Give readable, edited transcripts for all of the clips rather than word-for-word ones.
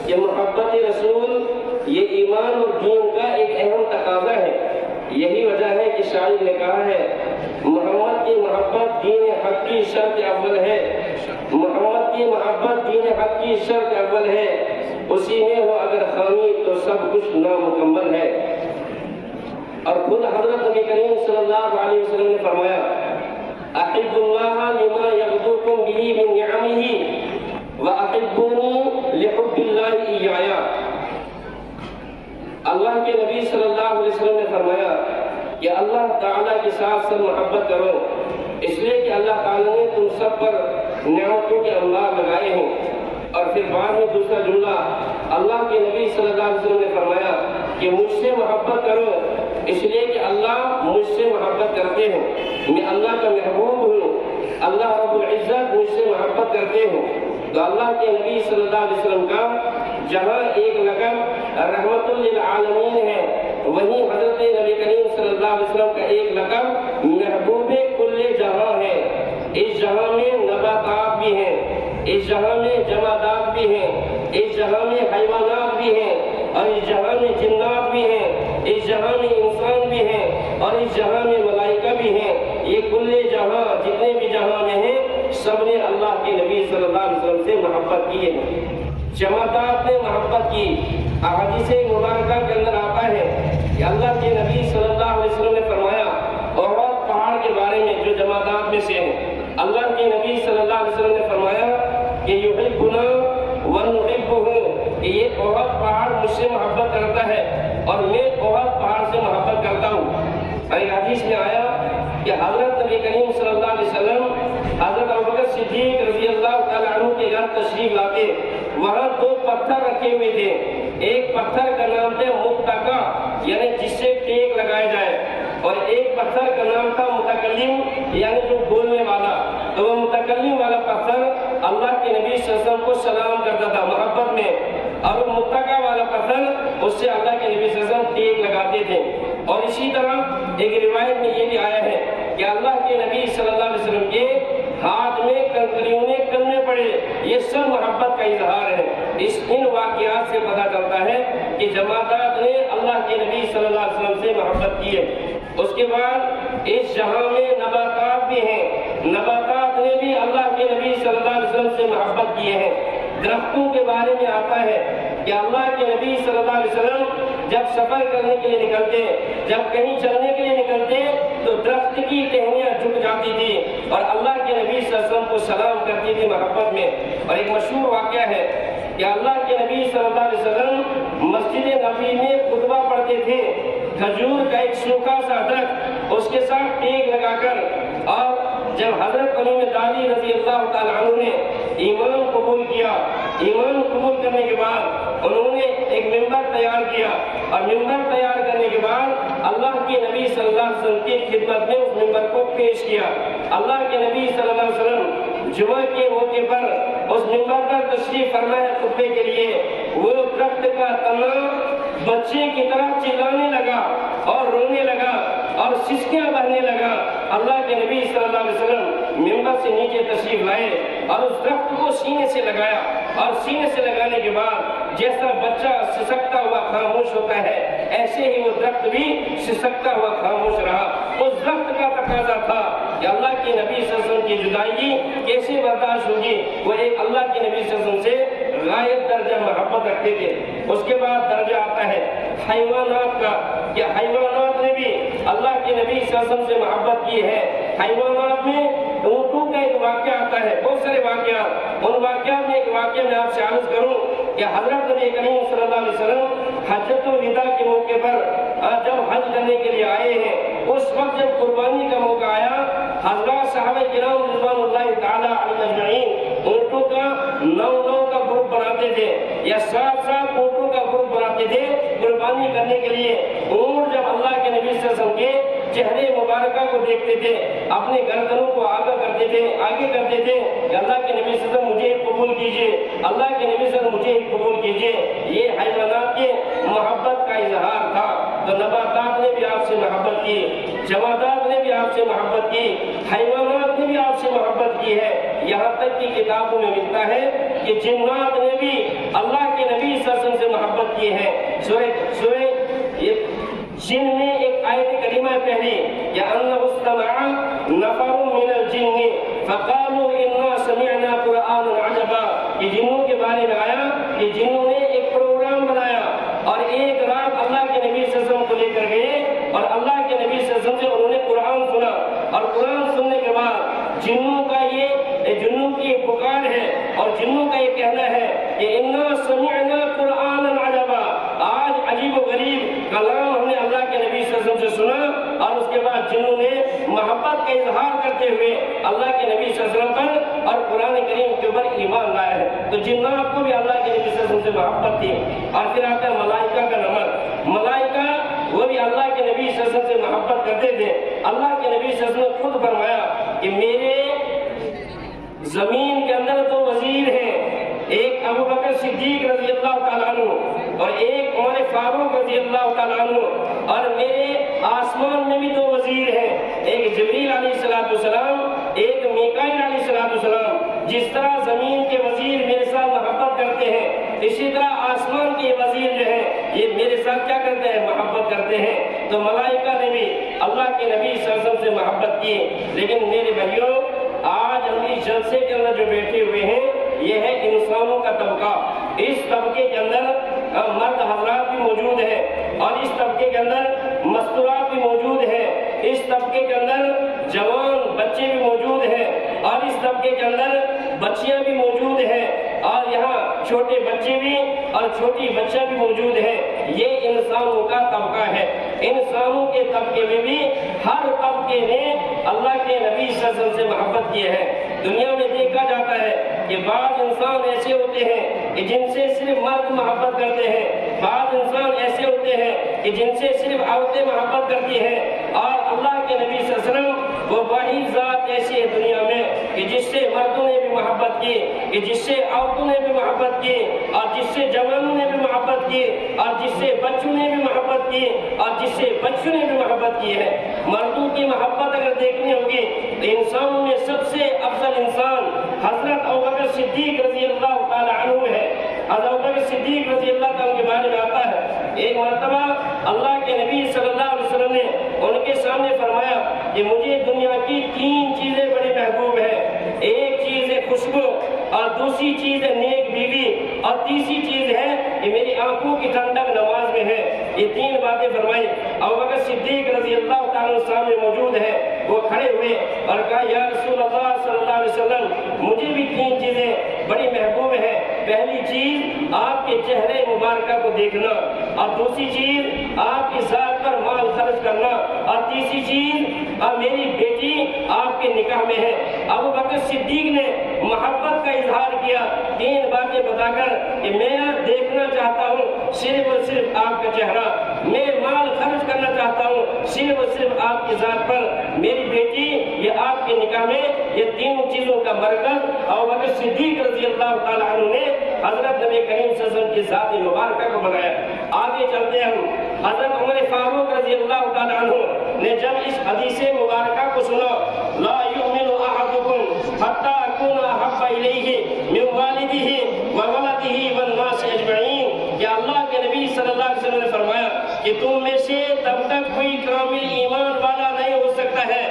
کہ محبت رسول یہ ایمان اور دین کا ایک اہم تقاضا ہے۔ یہی وجہ ہے کہ شاعر نے کہا ہے محمد کی محبت دین حق کی شرط اول ہے، محمد کی محبت دین حق کی شرط اول ہے، اسی میں ہو اگر خامی تو سب کچھ نامکمل ہے۔ اور خود حضرت نبی کریم صلی اللہ علیہ وسلم نے فرمایا احب اللہ لما یغدوکم بہ من نعمہ واحبونی لحب اللہ ایایا۔ اللہ کے نبی صلی اللہ علیہ وسلم نے فرمایا کہ اللہ تعالیٰ کے ساتھ سب محبت کرو، اس لیے کہ اللہ تعالیٰ نے تم سب پر نعمتوں کے انبار لگائے ہیں۔ اور پھر بعد میں دوسرا جملہ اللہ کے نبی صلی اللہ علیہ وسلم نے فرمایا کہ مجھ سے محبت کرو، اس لیے کہ اللہ مجھ سے محبت کرتے ہیں، میں اللہ کا محبوب ہوں، اللہ رب العزت مجھ سے محبت کرتے ہیں۔ تو اللہ کے نبی صلی اللہ علیہ وسلم کا جہاں ایک لقب رحمت للعالمین ہے، وہیں حضرت نبی کریم صلی اللہ علیہ وسلم کا ایک لقب محبوب کل جہاں ہے۔ اس جہاں میں نباتات بھی ہیں، اس جہاں میں جمادات بھی ہیں، اس جہاں میں حیوانات بھی ہیں، اور اس جہاں میں جنات بھی ہیں، اس جہاں میں انسان بھی ہیں، اور اس جہاں میں ملائکہ بھی ہیں۔ یہ کل جہاں جتنے بھی جہاں میں ہیں سب نے اللہ کے نبی صلی اللہ علیہ وسلم سے محبت کی ہے۔ جمادات نے محبت کی۔ احادیث مبارکہ کے اندر آتا ہے کہ اللہ کے نبی صلی اللہ علیہ وسلم نے فرمایا احد پہاڑ کے بارے میں جو جمادات میں سے ہیں، اللہ کے نبی صلی اللہ علیہ وسلم نے فرمایا کہ یحبنا ونحبہ، کہ یہ احد پہاڑ مجھ سے محبت کرتا ہے اور میں احد پہاڑ سے محبت کرتا ہوں۔ اور ایک حدیث میں آیا کہ حضرت نبی کریم صلی اللہ علیہ وسلم حضرت ابوبکر صدیق رضی اللہ تعالیٰ عنہ کے گھر تشریف لاتے، وہاں دو پتھر رکھے ہوئے تھے۔ ایک پتھر کا نام تھا متکا، یعنی جس سے ٹیک لگایا جائے، اور ایک پتھر کا نام تھا متکلم، یعنی جو بولنے والا۔ تو وہ متکلم والا پتھر اللہ کے نبی صلی اللہ علیہ وسلم کو سلام کرتا تھا محبت میں، اور وہ متکا والا پتھر اس سے اللہ کے نبی صلی اللہ علیہ وسلم ٹیک لگاتے تھے۔ اور اسی طرح ایک روایت میں یہ بھی آیا ہے کہ اللہ کے نبی صلی اللہ علیہ وسلم کے ہاتھ میں کنکریوں نے کلمے پڑے، یہ سب محبت کا اظہار ہے۔ ان واقعات سے پتہ چلتا ہے کہ جمادات نے اللہ کے نبی صلی اللہ علیہ وسلم سے محبت کی ہے۔ اس کے بعد اس جہاں میں نباتات بھی ہیں، نباتات نے بھی اللہ کے نبی صلی اللہ علیہ وسلم سے محبت کیے ہیں۔ درختوں کے بارے میں آتا ہے کہ اللہ کے نبی صلی اللہ علیہ وسلم جب سفر کرنے کے لیے نکلتے، جب کہیں چلنے کے لیے نکلتے تو درخت کی ٹہنیاں جھک جاتی تھی اور اللہ کے نبی صلی اللہ علیہ وسلم کو سلام کرتی تھی محبت میں۔ اور ایک مشہور واقعہ ہے کہ اللہ کے نبی صلی اللہ علیہ وسلم مسجد نبوی میں خطبہ پڑھتے تھے، کھجور کا ایک سوکھا سا درخت اس کے ساتھ ٹیک لگا کر، اور جب حضرت علیم دانی رضی اللہ تعالیٰ عنہ نے ایمان قبول کیا، ایمان قبول کرنے کے بعد انہوں نے ایک ممبر تیار کیا، اور ممبر تیار کرنے کے بعد اللہ کے نبی صلی اللہ علیہ وسلم کی خدمت میں اس ممبر کو پیش کیا۔ اللہ کے نبی صلی اللہ علیہ وسلم جمعہ کے موقع پر اس ممبر پر تشریف فرما ہے خطبے کے لیے، وہ درخت کا تنا بچے کی طرح چلانے لگا اور رونے لگا اور سسکیاں بہنے لگا۔ اللہ کے نبی صلی اللہ علیہ وسلم ممبر سے نیچے تشریف لائے اور اس درخت کو سینے سے لگایا، اور سینے سے لگانے کے بعد جیسا بچہ سسکتا ہوا خاموش ہوتا ہے، ایسے ہی وہ درخت بھی سسکتا ہوا خاموش رہا۔ اس درخت کا تقاضا تھا کہ اللہ کے نبی صلی اللہ علیہ وسلم کی جدائی کیسے برداشت ہوگی، وہ ایک اللہ کے نبی صلی اللہ علیہ وسلم سے غائب درجہ محبت رکھتے تھے۔ اس کے بعد درجہ آتا ہے حیوانات کا، کہ حیوانات نے بھی اللہ کے نبی صلی اللہ علیہ وسلم سے محبت کی ہے۔ حیوانات میں اونٹوں کا ایک واقعہ آتا ہے، بہت سارے واقعات، ان واقعات میں ایک واقعہ میں آپ سے عرض کروں کہ حضرت نبی کریم صلی اللہ علیہ وسلم حجۃ الوداع کے موقع پر جب حج کرنے کے لیے آئے ہیں، اس وقت جب قربانی کا موقع آیا، حضرات صحابہ کرام رضوان اللہ تعالی علیہم اجمعین اونٹوں کا 9 کا گروپ بناتے تھے یا 7 اونٹوں کا گروپ بناتے تھے قربانی کرنے کے لیے۔ اونٹ جب اللہ کے نبی صلی اللہ علیہ وسلم کے چہرے مبارکہ کو دیکھتے تھے، اپنے گردنوں کو آگے کرتے تھے کہ اللہ کے نبی صلی اللہ علیہ وسلم مجھے قبول کیجئے، اللہ کے نبی صلی اللہ علیہ وسلم مجھے قبول کیجئے۔ یہ حیوانات کے محبت کا اظہار تھا۔ تو نباتات نے بھی آپ سے محبت کی، جمادات نے بھی آپ سے محبت کی، حیوانات نے بھی آپ سے محبت کی ہے۔ یہاں تک کہ کتابوں میں ملتا ہے کہ جنات نے بھی اللہ کے نبی صلی سورہ جن میں ایک آیت کریمہ پہلی یا انہ استمع نفر من الجن فقالوا انا سمعنا قرآنا عجبا، یہ جنوں کے بارے میں آیا کہ جنوں نے ایک پروگرام بنایا اور ایک رات اللہ کے نبی صلی اللہ علیہ وسلم کو لے کر گئے اور اللہ کے نبی صلی اللہ علیہ وسلم سے انہوں نے قرآن سنا، اور قرآن سننے کے بعد جنوں کا جنوں کی پکار ہے اور جنوں کا یہ کہنا ہے کہ انا سمعنا قرآنا عجبا، آج عجیب و غریب کلام ہم نے اللہ کے نبی صلی اللہ علیہ وسلم سے سنا، اور اس کے بعد جنوں نے محبت کا اظہار کرتے ہوئے اللہ کے نبی صلی اللہ علیہ وسلم پر اور قرآن کریم کے اوپر ایمان لایا ہے۔ تو جنات کو بھی اللہ کے نبی صلی اللہ علیہ وسلم سے محبت تھی۔ اور پھر آتا ہے ملائکہ کا نمبر، ملائکہ وہ بھی اللہ کے نبی صلی اللہ علیہ وسلم سے محبت کرتے تھے۔ اللہ کے نبی صلی اللہ علیہ وسلم نے خود فرمایا کہ میرے زمین کے اندر دو وزیر ہیں، ایک ابو بکر صدیق رضی اللہ تعالیٰ عنہ اور ایک عمر فاروق رضی اللہ تعالیٰ عنہ، اور میرے آسمان میں بھی دو وزیر ہیں، ایک جبریل علیہ السلام ایک میکائیل علیہ السلام۔ جس طرح زمین کے وزیر میرے ساتھ محبت کرتے ہیں، اسی طرح آسمان کے وزیر جو ہیں یہ میرے ساتھ کیا کرتے ہیں؟ محبت کرتے ہیں۔ تو ملائکہ نے بھی اللہ کے نبی صلی اللہ علیہ وسلم سے محبت کی۔ لیکن میرے بھائیوں، آج ہم اس جلسے کے اندر جو بیٹھے ہوئے ہیں یہ ہے انسانوں کا طبقہ۔ اس طبقے کے اندر مرد حضرات بھی موجود ہیں اور اس طبقے کے اندر مستورات بھی موجود ہیں، اس طبقے کے اندر جوان بچے بھی موجود ہیں اور اس طبقے کے اندر بچیاں بھی موجود ہیں، اور یہاں چھوٹے بچے بھی اور چھوٹی بچہ بھی موجود ہیں۔ یہ انسانوں کا طبقہ ہے۔ انسانوں کے طبقے میں بھی ہر طبقے نے اللہ کے نبی صلی اللہ علیہ وسلم سے محبت کی ہے۔ دنیا میں دیکھا جاتا ہے کہ بعض انسان ایسے ہوتے ہیں کہ جن سے صرف مرد محبت کرتے ہیں، بعض انسان ایسے ہوتے ہیں کہ جن سے صرف عورتیں محبت کرتی ہیں، اور اللہ کے نبی صلی اللہ علیہ وسلم وہ واحد ذات ایسی ہے دنیا میں کہ جس سے مردوں نے بھی محبت کی، کہ جس سے عورتوں نے بھی محبت کی، اور جس سے جوانوں نے بھی محبت کی، اور جس سے بچوں نے بھی محبت کی، اور جس سے بچوں نے بھی محبت کی ہے۔ مردوں کی محبت اگر دیکھنی ہوگی تو انسانوں میں سب سے افضل انسان حضرت ابوبکر صدیق رضی اللہ تعالی عنہ ہے۔ حضرت ابوبکر صدیق رضی اللہ تعالیٰ کے بارے میں آتا ہے ایک مرتبہ اللہ کے نبی صلی اللہ علیہ وسلم نے ان کے سامنے فرمایا کہ مجھے دنیا کی تین چیزیں بڑی محبوب ہیں، ایک چیز ہے خوشبو، اور دوسری چیز ہے نیک بیوی، اور تیسری چیز ہے کہ میری آنکھوں کی ٹھنڈک نماز میں ہے۔ یہ تین باتیں فرمائی۔ ابوبکر صدیق رضی اللہ تعالیٰ سامنے موجود ہے، وہ کھڑے ہوئے اور کہا یا رسول اللہ صلی اللہ علیہ وسلم مجھے بھی تین چیزیں بڑی محبوب ہیں۔ پہلی چیز آپ کے چہرے مبارکہ کو دیکھنا، اور دوسری چیز آپ کی ذات پر مال خرچ کرنا، اور تیسری چیز میری بیٹی آپ کے نکاح میں ہے۔ ابوبکر صدیق نے محبت کا اظہار کیا تین باتیں بتا کر کہ میں دیکھنا چاہتا ہوں صرف اور صرف آپ کا چہرہ، میں مال خرچ کرنا چاہتا ہوں صرف اور صرف آپ کی ذات پر، میری بیٹی یہ آپ کے نکاح میں، یہ تینوں چیزوں کا مرکز ابوبکر صدیق رضی اللہ تعالیٰ عنہ نے حضرت نبی کریم صلی اللہ علیہ وسلم کی ذات مبارکہ کو بنایا۔ آگے چلتے ہیں ہم، حضرت عمر فاروق رضی اللہ تعالیٰ عنہ نے جب اس حدیث مبارکہ کو سنا لا یؤمن احدکم حتی اکون احب الیہ من والدہ وولدہ والناس اجمعین، کہ اللہ کے نبی صلی اللہ علیہ وسلم نے فرمایا کہ تم میں سے تب تک کوئی کامل ایمان والا نہیں ہو سکتا ہے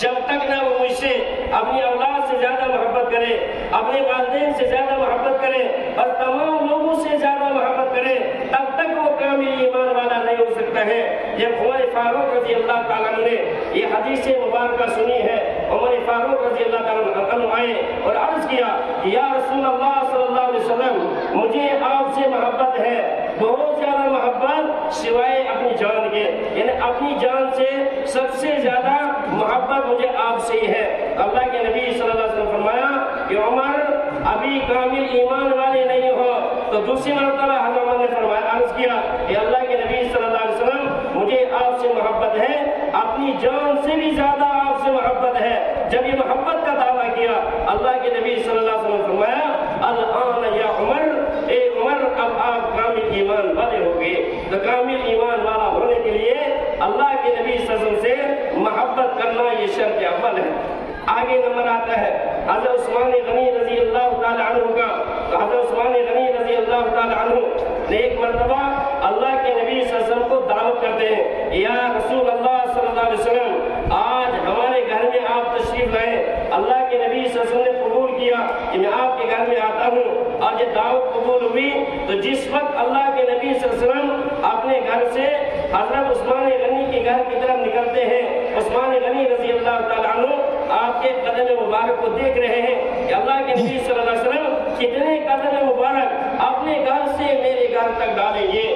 جب تک نہ وہ مجھ سے اپنی اولاد سے زیادہ محبت کرے، اپنے والدین سے زیادہ محبت کرے اور تمام لوگوں سے زیادہ محبت کرے، تب تک وہ کامل ایمان والا نہیں ہو سکتا ہے۔ جب عمر فاروق رضی اللہ تعالیٰ عنہ نے یہ حدیث مبارکہ سنی ہے، عمر فاروق رضی اللہ تعالیٰ عنہ آئے اور عرض کیا کہ یا رسول اللہ صلی اللہ علیہ وسلم مجھے آپ سے محبت ہے، بہت زیادہ محبت سوائے اپنی جان کے، یعنی اپنی جان سے سب سے زیادہ محبت مجھے آپ سے ہی ہے۔ اللہ کے نبی صلی اللہ علیہ وسلم فرمایا کہ عمر ابھی کامل ایمان والے نہیں ہو۔ تو دوسری مرتبہ حضرت عمر نے فرمایا، عرض کیا کہ اللہ کے نبی صلی اللہ علیہ وسلم مجھے آپ سے محبت ہے، اپنی جان سے بھی زیادہ آپ سے محبت ہے۔ جب یہ محبت کا دعویٰ کیا اللہ کے نبی صلی اللہ علیہ وسلم فرمایا الآن یا عمر، اے عمر اب آپ کامل ایمان والے ہو گئے۔ تو کامل ایمان والا ہونے کے لیے اللہ کے نبی صلی اللہ علیہ وسلم سے محبت کرنا یہ شرط اول ہے۔ آگے نمبر آتا ہے حضرت عثمان غنی رضی اللہ تعالی عنہ کا۔ تو حضرت عثمان غنی رضی اللہ تعالی عنہ نے ایک مرتبہ اللہ کے یہ دعوت قبول ہوئی تو جس وقت اللہ کے نبی صلی اللہ علیہ وسلم اپنے گھر سے حضرت عثمان غنی کے گھر کی طرف نکلتے ہیں، عثمان غنی رضی اللہ تعالیٰ عنہ آپ کے قدم مبارک کو دیکھ رہے ہیں کہ اللہ کے نبی صلی اللہ علیہ وسلم کتنے قدم مبارک اپنے گھر سے میرے گھر تک ڈالیں گے۔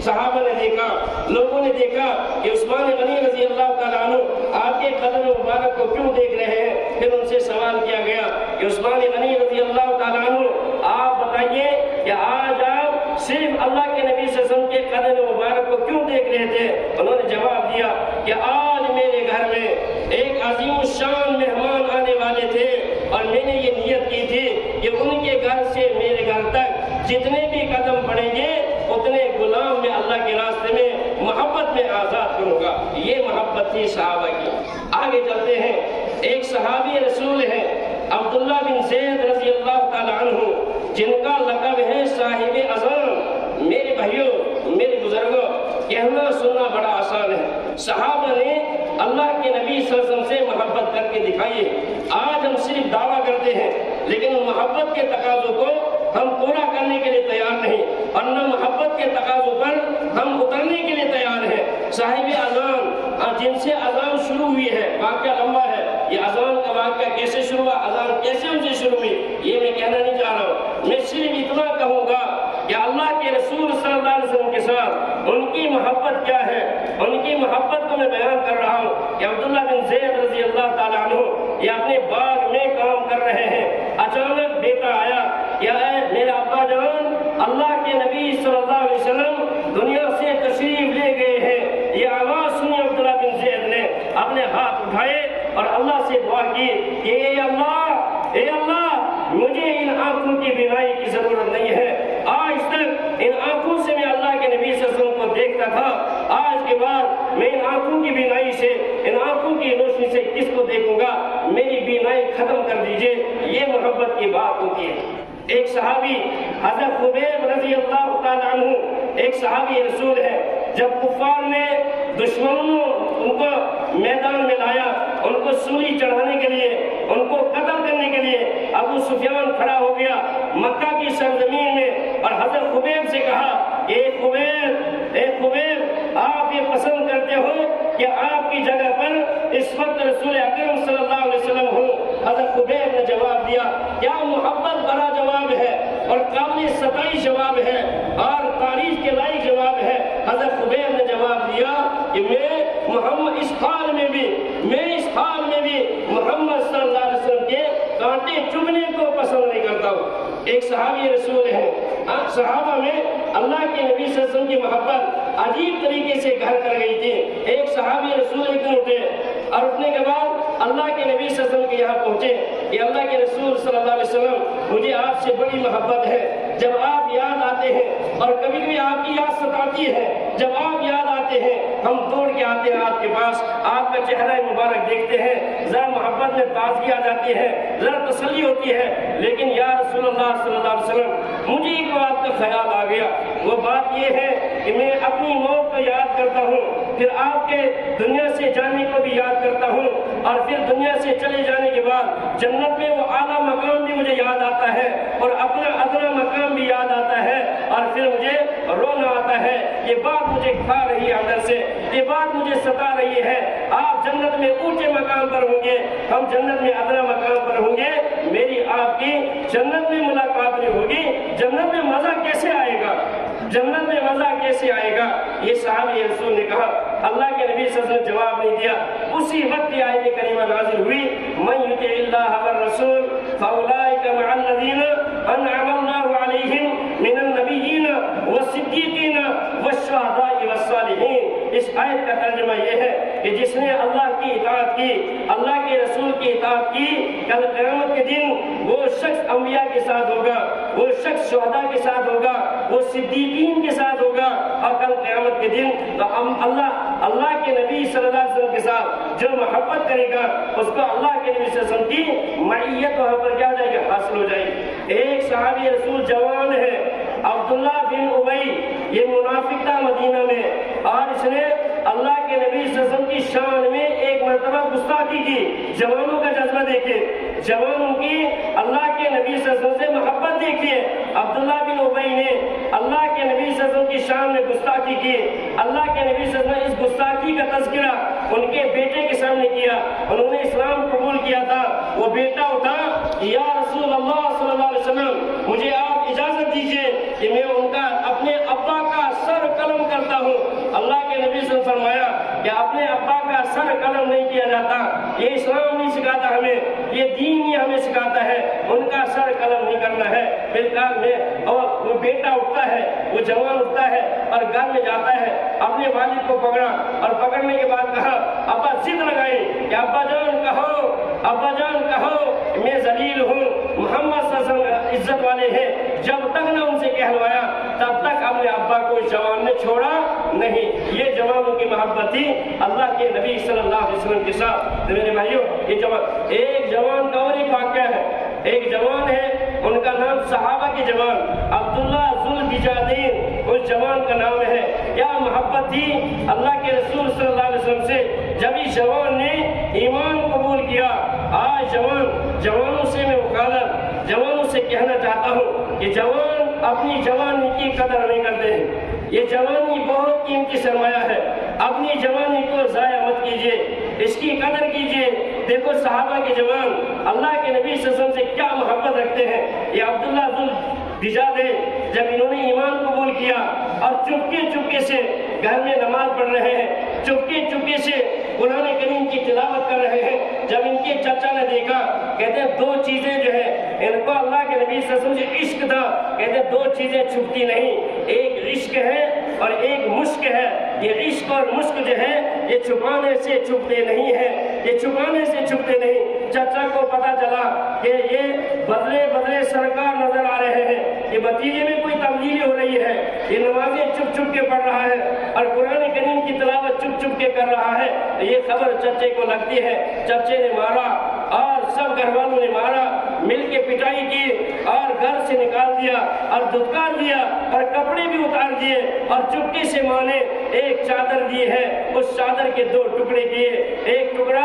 صحابہ نے دیکھا، لوگوں نے دیکھا کہ عثمان غنی رضی اللہ تعالیٰ عنہ آپ کے قدم مبارک کو کیوں دیکھ رہے ہیں۔ پھر ان سے سوال کیا گیا کہ عثمان غنی رضی اللہ تعالیٰ عنہ آپ بتائیے کہ آج آپ صرف اللہ کے نبی صلی اللہ علیہ وسلم کے قدم مبارک کو کیوں دیکھ رہے تھے؟ انہوں نے جواب دیا کہ آج میرے گھر میں ایک عظیم الشان مہمان آنے والے تھے اور میں نے یہ نیت کی تھی کہ ان کے گھر سے میرے گھر تک جتنے بھی قدم پڑیں گے اتنے غلام میں اللہ کے راستے میں محبت میں آزاد کروں گا۔ یہ محبت تھی صحابہ کی۔ آگے چلتے ہیں، ایک صحابی رسول ہے عبداللہ بن زید رضی اللہ تعالیٰ عنہ، جن کا لقب ہے صاحب اذان۔ میرے بھائیوں، میرے بزرگوں، کہنا سننا بڑا آسان ہے۔ صحابہ نے اللہ کے نبی صلی اللہ علیہ وسلم سے محبت کر کے دکھائی ہے۔ آج ہم صرف دعویٰ کرتے ہیں لیکن محبت کے تقاضوں کو ہم پورا کرنے کے لیے تیار نہیں، اور نہ محبت کے تقاضوں پر ہم اترنے کے لیے تیار ہیں۔ صاحب اذان، جن سے اذان شروع ہوئی ہے، واقعہ لمبا ہے، یہ اذان کا واقعہ کیسے شروع ہوا، اذان کیسے ان سے شروع ہوئی، یہ میں کہنا نہیں چاہ رہا ہوں۔ میں صرف اتنا کہوں گا کہ اللہ کے رسول صلی اللہ علیہ وسلم کے ساتھ ان کی محبت کیا ہے، ان کی محبت کو میں بیان کر رہا ہوں کہ عبداللہ بن زید رضی اللہ تعالیٰ عنہ یہ اپنے باغ میں کام کر رہے ہیں، اچانک بیٹا آیا، یا اے میرا ابا جان، اللہ کے نبی صلی اللہ علیہ وسلم دنیا سے تشریف لے گئے ہیں۔ یہ آواز سنی عبداللہ بن زید نے اپنے ہاتھ اٹھائے اور اللہ سے دعا کی کہ اے اللہ مجھے ان آنکھوں کی بینائی کی ضرورت نہیں ہے۔ آج تک ان آنکھوں سے میں اللہ کے نبی صلی اللہ علیہ وسلم کو دیکھتا تھا، آج کے بعد میں ان آنکھوں کی بینائی سے، ان آنکھوں کی روشنی سے کس کو دیکھوں گا، میری بینائی ختم کر دیجئے۔ یہ محبت کی بات ہوتی ہے۔ ایک صحابی حضرت خبیب رضی اللہ تعالیٰ عنہ، ایک صحابی رسول ہے، جب کفار نے دشمنوں ان کو میدان میں لایا، ان کو سولی چڑھانے کے لیے، ان کو قتل کرنے کے لیے ابو سفیان کھڑا ہو گیا مکہ کی سرزمین میں، اور حضرت خبیب سے کہا اے خبیب آپ یہ پسند کرتے ہو کہ آپ کی جگہ پر اس وقت رسول اکرم صلی اللہ علیہ وسلم ہو؟ حضرت خبیب نے جواب دیا، کیا محبت بھرا جواب ہے اور قابل ستائش جواب ہے اور تعریف کے لائق جواب ہے۔ حضرت خبیب نے جواب دیا کہ میں اس حال میں بھی محمد صلی اللہ علیہ وسلم کے کانٹے چبھنے کو پسند نہیں کرتا ہوں۔ ایک صحابی رسول ہے، صحابہ میں اللہ کے نبی صلی اللہ علیہ وسلم کی محبت عجیب طریقے سے گھر کر گئی تھی۔ ایک صحابی رسول ایک دن اٹھے اور اٹھنے کے بعد اللہ کے نبی صلی اللہ علیہ وسلم کے یہاں پہنچے کہ اللہ کے رسول صلی اللہ علیہ وسلم مجھے آپ سے بڑی محبت ہے، جب آپ یاد آتے ہیں اور کبھی کبھی آپ کی یاد ستاتی ہے، جب آپ یاد آتے ہیں ہم دوڑ کے آتے ہیں آپ کے پاس، آپ کا چہرہ مبارک دیکھتے ہیں، ذرا محبت میں تازگی آ جاتی ہے، ذرا تسلی ہوتی ہے، لیکن یا رسول اللہ صلی اللہ علیہ وسلم مجھے ایک بات کا خیال آ گیا، وہ بات یہ ہے کہ میں اپنی موت کو یاد کرتا ہوں، پھر آپ کے دنیا سے جانے کو بھی یاد کرتا ہوں، اور پھر دنیا سے چلے جانے کے بعد جنت میں وہ اعلیٰ مقام بھی مجھے یاد آتا ہے اور اپنا ادنا مقام بھی یاد آتا ہے، اور پھر مجھے رونا آتا ہے۔ یہ بات مجھے کھا رہی ہے اندر سے، یہ بات مجھے ستا رہی ہے۔ آپ جنت میں اونچے مقام پر ہوں گے، ہم جنت میں ادنا مقام پر ہوں گے، میری آپ کی جنت میں ملاقات نہیں ہوگی، جنت میں مزہ کیسے آئے گا، جنت میں مزہ کیسے آئے گا؟ یہ صحابی رسول نے کہا، اللہ کے نبی صلی اللہ علیہ وسلم نے جواب نہیں دیا۔ اسی وقت یہ آیت کریمہ نازل ہوئی، من یطع اللہ والرسول فاولئک مع الذین انعم اللہ علیہم من النبیین والصدیقین والشہداء والصالحین۔ اس آیت کا ترجمہ یہ ہے کہ جس نے اللہ کی اطاعت کی، اللہ کے رسول کی اطاعت کی، کل قیامت کے دن وہ شخص انبیاء کے ساتھ ہوگا، وہ شخص شہداء کے ساتھ ہوگا، وہ صدیقین کے ساتھ ہوگا، اور کل قیامت کے دن اللہ کے نبی صلی اللہ علیہ وسلم کے ساتھ جو محبت کرے گا اس کو اللہ کے نبی صلی اللہ علیہ وسلم کی معیت وہاں پر کیا جائے گا، حاصل ہو جائے گی۔ ایک صحابی رسول جوان ہے عبداللہ بن ابی، یہ منافق تھا مدینہ میں، اور اس نے اللہ کے نبی صلی اللہ علیہ وسلم کی شان میں ایک مرتبہ گستاخی کی۔ جوانوں کا جذبہ دیکھیں، جوانوں کی اللہ کے نبی صلی اللہ علیہ وسلم سے محبت دیکھیے۔ عبداللہ بن ابی نے اللہ کے نبی صلی اللہ علیہ وسلم کی شان میں گستاخی کی۔ اللہ کے نبی صلی اللہ علیہ وسلم نے اس گستاخی کا تذکرہ ان کے بیٹے کے سامنے کیا۔ انہوں نے اسلام قبول کیا تھا۔ وہ بیٹا اٹھا، یا رسول اللہ صلی اللہ علیہ وسلم، مجھے آپ اجازت دیجئے کہ میں ان کا اپنے ابا کا سر قلم کرتا ہوں۔ اللہ کے نبی صلی اللہ علیہ وسلم نے فرمایا کہ اپنے ابا کا سر قلم نہیں کیا جاتا، یہ اسلام نہیں سکھاتا ہمیں، یہ دین ہی ہمیں سکھاتا ہے، ان کا سر قلم نہیں کرنا ہے۔ بالکل میں اور وہ بیٹا اٹھتا ہے، وہ جوان اٹھتا ہے اور گھر میں جاتا ہے، اپنے والد کو پکڑا اور پکڑنے کے بعد کہا، ابا ضد لگائی کہ ابا جان کہو، ابا جان کہو میں ذلیل ہوں، محمد صلی اللہ علیہ وسلم عزت والے ہیں۔ جب تک نہ ان سے کہلوایا تب تک اپنے ابا کو اس جوان نے چھوڑا نہیں۔ یہ جوانوں کی محبت تھی اللہ کے نبی صلی اللہ علیہ وسلم کے ساتھ۔ میرے بھائیوں، یہ جوان، ایک جوان کا اور ایک واقعہ ہے، ایک جوان ہے، ان کا نام صحابہ کے جوان عبداللہ ذو البجادین، اس جوان کا نام ہے۔ کیا محبت تھی اللہ کے رسول صلی اللہ علیہ وسلم سے جب اس جوان نے ایمان قبول کیا۔ آج جوانوں سے میں وکالت جوانوں سے کہنا چاہتا ہوں کہ جوان اپنی جوانی کی قدر نہیں کرتے ہیں۔ یہ جوانی بہت قیمتی سرمایہ ہے، اپنی جوانی کو ضائع مت کیجیے، اس کی قدر کیجیے۔ دیکھو صحابہ کے جوان اللہ کے نبی صلی اللہ علیہ وسلم سے کیا محبت رکھتے ہیں۔ یہ عبداللہ ذو البجادین جب انہوں نے ایمان قبول کیا اور چپکے سے گھر میں نماز پڑھ رہے ہیں، چپکے سے قرآن کریم کی تلاوت کر رہے ہیں، جب ان کے چچا نے دیکھا، کہتے ہیں دو چیزیں جو ہے ان کو اللہ کے نبی صلی اللہ علیہ وسلم سے عشق تھا، کہتے ہیں دو چیزیں چھپتی نہیں، ایک عشق ہے اور ایک مشک ہے۔ یہ عشق اور مشک جو ہے یہ چھپانے سے چھپتے نہیں ہیں، یہ چھپانے سے چھپتے نہیں۔ چچا کو پتا چلا کہ یہ بدلے سرکار نظر آ رہے ہیں، یہ بھتیجے میں کوئی تبدیلی ہو رہی ہے، یہ نمازیں چپ کے پڑھ رہا ہے اور قرآن کریم کی تلاوت چپ کے کر رہا ہے۔ یہ خبر چچے کو لگتی ہے، چچے نے مارا اور سب گھر والوں نے مارا، مل کے پٹائی کی اور گھر سے نکال دیا اور دھتکار دیا اور کپڑے بھی اتار دیے اور چپکے سے ماں نے ایک چادر دی ہے، اس چادر کے دو ٹکڑے کیے، ایک ٹکڑا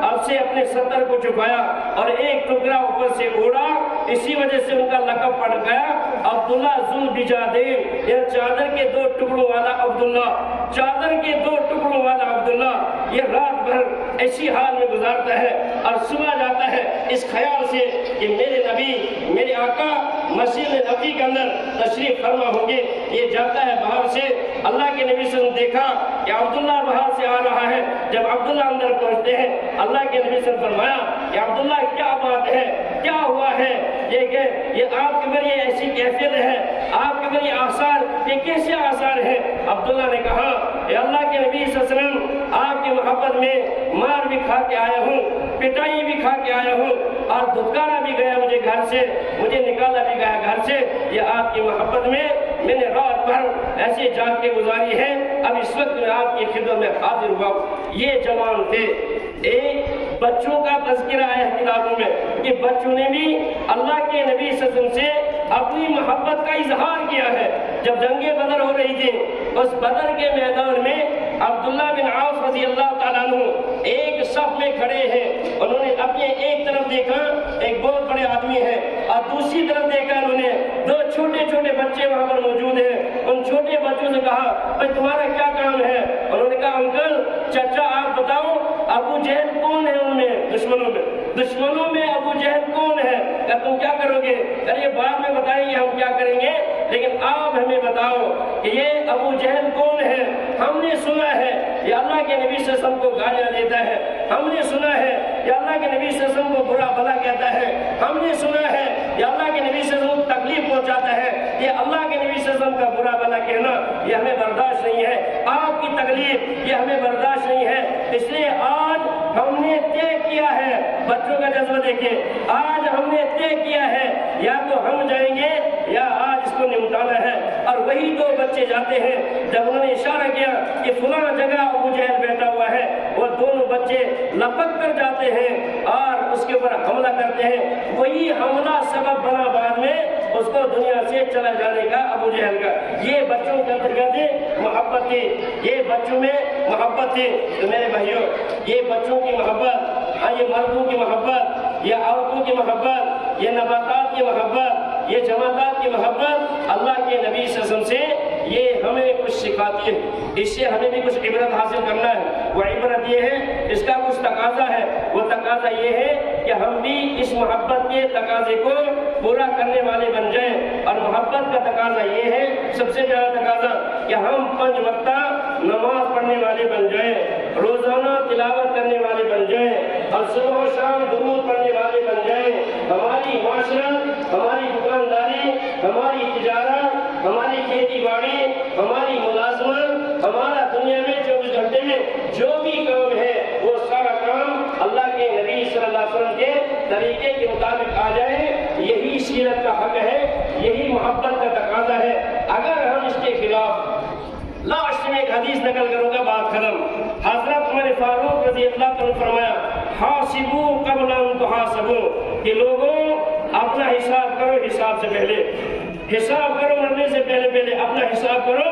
اب سے اپنے ستر کو چھپایا اور ایک ٹکڑا اوپر سے اڑا۔ اسی وجہ سے ان کا لقب پڑ گیا عبداللہ ذو البجادین، یہ چادر کے دو ٹکڑوں والا عبداللہ، چادر کے دو ٹکڑوں والا عبداللہ۔ یہ رات بھر ایسی حال میں گزارتا ہے اور صبح جاتا ہے اس خیال سے کہ میرے نبی، میرے آقا مسجد نبی کے اندر تشریف فرما ہوں گے۔ یہ جاتا ہے باہر سے، اللہ کے نبی سے دیکھا کہ عبداللہ باہر سے آ رہا ہے۔ جب عبداللہ اندر پہنچتے ہیں، اللہ کے نبی سے فرمایا کہ عبداللہ کیا بات ہے، کیا ہوا ہے؟ یہ آپ کے بڑی ایسی کیفیت ہے، آپ کے بڑی آثار، یہ کیسے آثار ہیں؟ عبداللہ نے کہا کہ اللہ کے نبی صلی اللہ علیہ وسلم آپ کی محبت میں مار بھی کھا کے آیا ہوں، پٹائی بھی کھا کے آیا ہوں اور دھتکارا بھی گیا مجھے گھر سے، مجھے نکالا بھی گیا گھر سے۔ یہ آپ کی محبت میں نے رات بھر ایسے جاگ کے گزاری ہے، اب اس وقت میں آپ کی خدمت میں حاضر ہوا۔ یہ جوان تھے۔ ایک بچوں کا تذکرہ ہے کتابوں میں کہ بچوں نے بھی اللہ کے نبی صلی اللہ علیہ وسلم سے اپنی محبت کا اظہار کیا ہے۔ جب جنگ بدر ہو رہی تھی، اس بدر کے میدان میں عبداللہ بن عوف رضی اللہ تعالیٰ عنہ ایک صف میں کھڑے ہیں۔ انہوں نے اپنے ایک طرف دیکھا، ایک بہت بڑے آدمی ہے، اور دوسری طرف دیکھا انہوں نے دو چھوٹے بچے وہاں پر موجود ہیں۔ ان چھوٹے بچوں سے کہا، بھائی تمہارا کیا کام ہے؟ انہوں نے کہا، انکل چچا آپ بتاؤ ابو جہل کون ہے ان میں؟ دشمنوں میں ابو جہل کون ہے؟ کہ تم کیا کرو گے؟ ارے بعد میں بتائیں گے ہم کیا کریں گے، لیکن آپ ہمیں بتاؤ کہ یہ ابو جہل کون ہے؟ ہم نے سنا ہے یہ اللہ کے نبی صلی اللہ علیہ وسلم کو گالیاں دیتا ہے، ہم نے سنا ہے یہ اللہ کے نبی صلی اللہ علیہ وسلم کو برا بھلا کہتا ہے، ہم نے سنا ہے یہ اللہ کے نبی صلی اللہ علیہ وسلم کو تکلیف پہنچاتا ہے۔ یہ اللہ کے نبی صلی اللہ علیہ وسلم کا برا بھلا کہنا یہ ہمیں برداشت نہیں ہے، آپ کی تکلیف یہ ہمیں برداشت نہیں ہے۔ اس لیے آج ہم نے طے کیا ہے، بچوں کا جذبہ دیکھیں، آج ہم نے طے کیا ہے یا تو ہم جائیں گے یا آج اس کو نمٹانا ہے۔ اور وہی دو بچے جاتے ہیں، جب انہوں نے اشارہ کیا کہ فلاں جگہ ابو جہل بیٹھا ہوا ہے، وہ دونوں بچے لپک کر جاتے ہیں اور اس کے اوپر حملہ کرتے ہیں۔ وہی حملہ سبب بنا بعد میں اس کو دنیا سے چلا جانے کا ابو جہل کا۔ یہ بچوں کے اندر کہتے ہیں محبت محبت تھی، یہ بچوں میں محبت تھی۔ تو میرے بھائیوں، یہ بچوں کی محبت، یہ مردوں کی محبت، یہ عورتوں کی محبت، یہ نباتات کی محبت، یہ جماعتات کی محبت اللہ کے نبی صلی اللہ علیہ وسلم سے یہ ہمیں کچھ سکھاتی ہے۔ اس سے ہمیں بھی کچھ عبرت حاصل کرنا ہے۔ وہ عبرت یہ ہے، اس کا کچھ تقاضا ہے، وہ تقاضا یہ ہے کہ ہم بھی اس محبت کے تقاضے کو پورا کرنے والے بن جائیں۔ اور محبت کا تقاضا یہ ہے، سب سے زیادہ تقاضا، کہ ہم 5 وقتہ نماز پڑھنے والے بن جائیں، روزانہ تلاوت کرنے والے بن جائیں، اور صبح و شام درود پڑھنے والے بن جائیں۔ ہماری معاشرت، ہماری دکانداری، ہماری تجارت، ہماری کھیتی باڑی، ہماری ملازمت، ہمارا دنیا میں 24 گھنٹے میں جو بھی کام ہے، وہ سارا کام اللہ کے نبی صلی اللہ علیہ وسلم کے طریقے کے مطابق آ جائے۔ یہی سیرت کا حق ہے، یہی محبت کا تقاضا ہے۔ اگر ہم اس کے خلاف، لاسٹ میں ایک حدیث نقل کروں گا، بات ختم۔ حضرت عمر فاروق رضی اللہ عنہ فرمایا، حاسبو قبل ان تحاسبو، کہ لوگوں اپنا حساب کرو حساب سے پہلے، حساب کرو مرنے سے پہلے اپنا حساب کرو،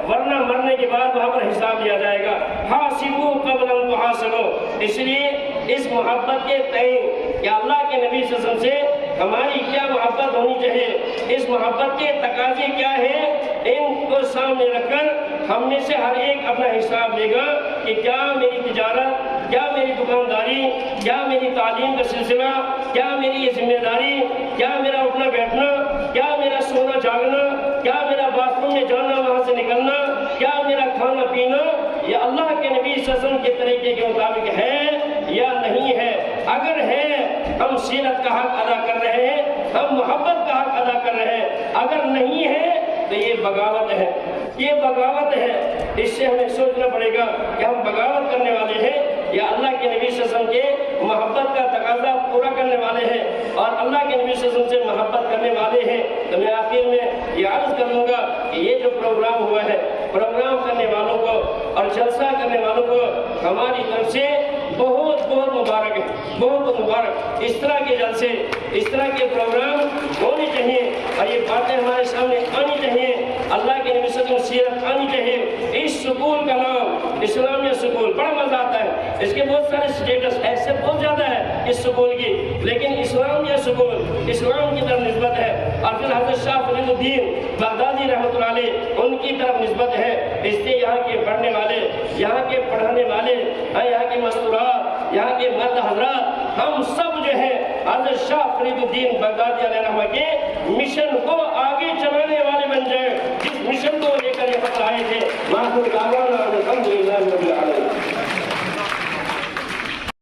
ورنہ مرنے کے بعد وہاں پر حساب لیا جائے گا۔ حاسبو قبل ان تحاسبو، اس لیے اس محبت کے تئیں کہ اللہ کے نبی صلی اللہ علیہ وسلم سے ہماری کیا محبت ہونی چاہیے، اس محبت کے تقاضے کیا ہیں، ان کو سامنے رکھ کر ہم میں سے ہر ایک اپنا حساب لے گا کہ کیا میری تجارت، کیا میری دکانداری، کیا میری تعلیم کا سلسلہ، کیا میری یہ ذمہ داری، کیا میرا اٹھنا بیٹھنا، کیا میرا سونا جاگنا، کیا میرا باتھ روم میں جانا وہاں سے نکلنا، کیا میرا کھانا پینا، یہ اللہ کے نبی صلی اللہ علیہ وسلم کے طریقے کے مطابق ہے یا نہیں ہے۔ اگر ہے، ہم سیرت کا حق ادا کر رہے ہیں، ہم محبت کا حق ادا کر رہے ہیں۔ اگر نہیں ہے تو یہ بغاوت ہے، یہ بغاوت ہے۔ اس سے ہمیں سوچنا پڑے گا کہ ہم بغاوت کرنے والے ہیں یا اللہ کے نبی صلی اللہ علیہ وسلم کے محبت کا تقاضا پورا کرنے والے ہیں اور اللہ کے نبی صلی اللہ علیہ وسلم سے محبت کرنے والے ہیں۔ تو میں آخر میں یہ عرض کروں گا کہ یہ جو پروگرام ہوا ہے، پروگرام کرنے والوں کو اور جلسہ کرنے والوں کو ہماری طرف سے بہت بہت مبارک ہے، بہت مبارک۔ اس طرح کے جلسے، اس طرح کے پروگرام ہونے چاہیے اور یہ باتیں ہمارے سامنے آنی چاہیے، اللہ کے نبی صلی اللہ علیہ وسلم سیرت آنی چاہیے۔ اس سکول کا نام اسلامیہ سکول، بڑا مزہ آتا ہے، اس کے بہت سارے سٹیٹس ایسے بہت زیادہ ہے اس سکول کی، لیکن اسلامیہ سکول اسلام کی طرف نسبت ہے اور پھر حضرت شاہ فرید الدین بغدادی رحمۃ اللہ علیہ ان کی طرف نسبت ہے۔ اس لیے یہاں کے پڑھنے والے، یہاں کے پڑھانے والے، یہاں کے مستورات، یہاں کے مرد حضرات، ہم سب جو ہے حضرت شاہ فرید الدین بغدادی علیہ رحمہ کے مشن کو آگے چلانے والے بن جائیں، جس مشن کو لے کر یہ خط آئے تھے۔